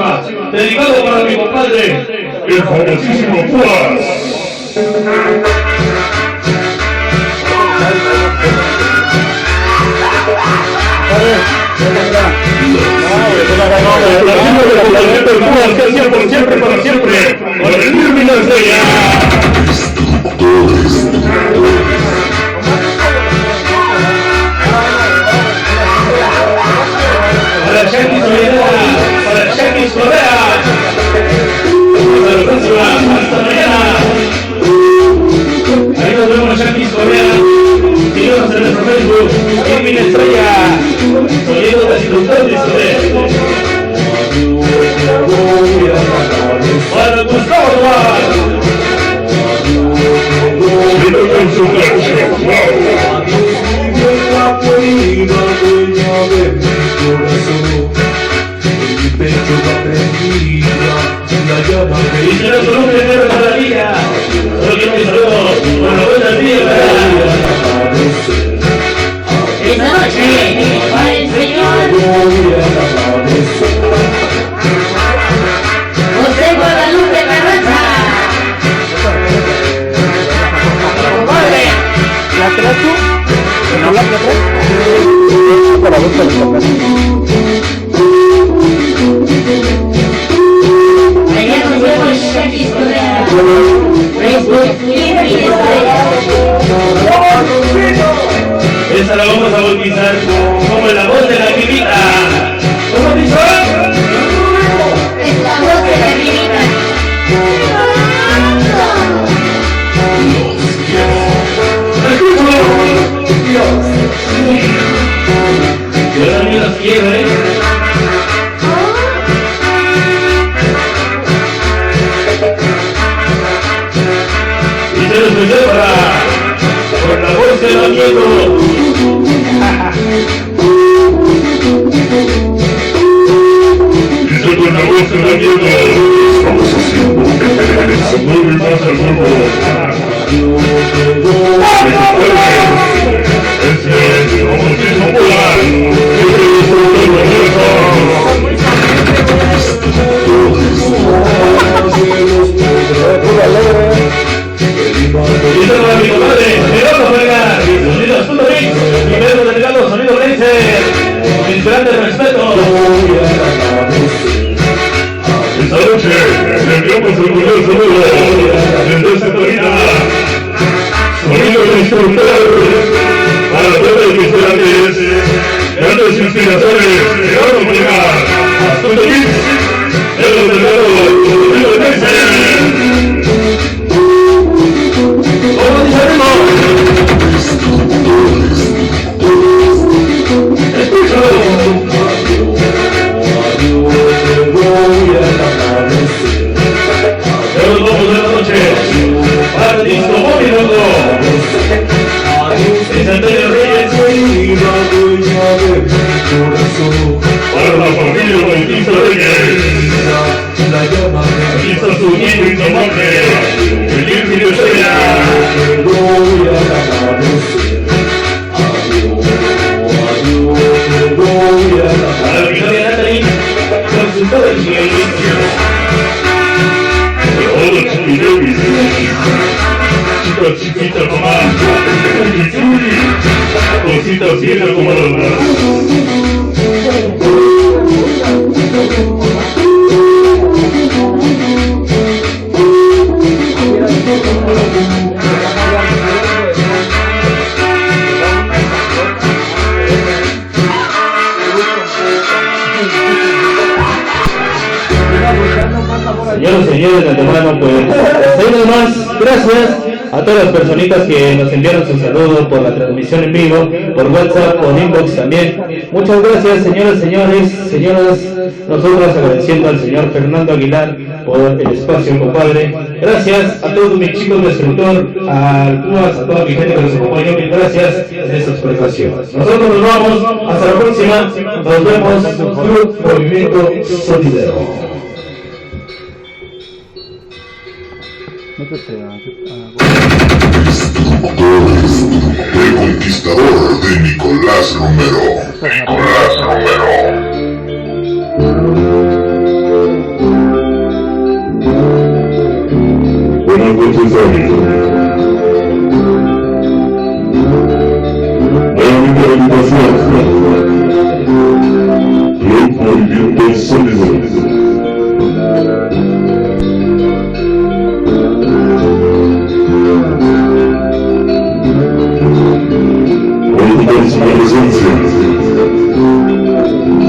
próxima, dedicado para mi compadre, el famosísimo Púas. Por siempre, para siempre, con el Irving Estrella. Para Shakis Corea, para Shakis Corea. Hasta la próxima, hasta mañana. Ahí nos vemos, Shakis Corea. Síguenos en nuestro Facebook, Irving Estrella. Sonido de circunstancias. Para Gustavo Duarte. Y será solo un primero de la vida. Solo quiero mi saludo por la buena vida. Esta noche, para el Señor, José Guadalupe Carranza. ¿La trato? ¿No la trato? Para vos, para vos. Allá nos vemos, Shakis Corea. Facebook, Irving Estrella. Esa la vamos a bautizar como la voz de la vivita. ¿Cómo dice? Es la voz de la vivita. Yo también los quiero, Y se los prepara con la voz del amigo. Dice con la voz del amigo. Estamos haciendo que te mueve más al mundo. Grande respeto. Esta noche le enviamos el cordial saludo desde esta cabina. Sonido instrumental para todos los visitantes, grandes inspiraciones que van a llegar hasta el X, el delegado de la Mesa. ¿Cómo dice el ritmo? Escúchalo. Ya nos vamos de la noche para el disco Moviendo. Es Antonio Reyes. Para la familia Bautista Reyes. Aquí está su hijo indomable, el Irving Estrella. Para la Victoria Natalie, consultora de silencio. Hola, chiquita, chiquita, mamá. Cosita ciega como la verdad. Señoras y señores, de antemano, pues, ahí nomás, gracias a todas las personitas que nos enviaron sus saludos por la transmisión en vivo, por WhatsApp, por inbox también. Muchas gracias, señoras, señores, señoras, nosotros agradeciendo al señor Fernando Aguilar por el espacio, compadre. Gracias a todos mis chicos de instructor, al Púas, a toda mi gente que nos acompañó, mil gracias en esta explicación. Nosotros nos vamos, hasta la próxima, nos vemos, Club Movimiento Sonidero. El conquistador de Nicolás Romero. Nicolás Romero. Doctor Sólido. Hoy con su presencia,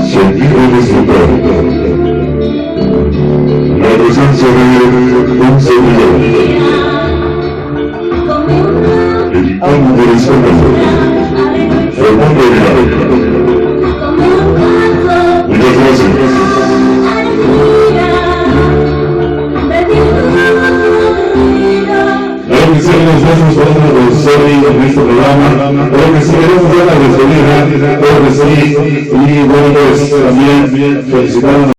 sentido disfrutar la presencia de un servidor, el hombre del escándalo, Fernando Aguilar. Muchas gracias. Creo que sí, nos vemos por un episodio en este programa. Creo que sí, queremos dar la despedida. Creo que sí. Y bueno, pues también felicitar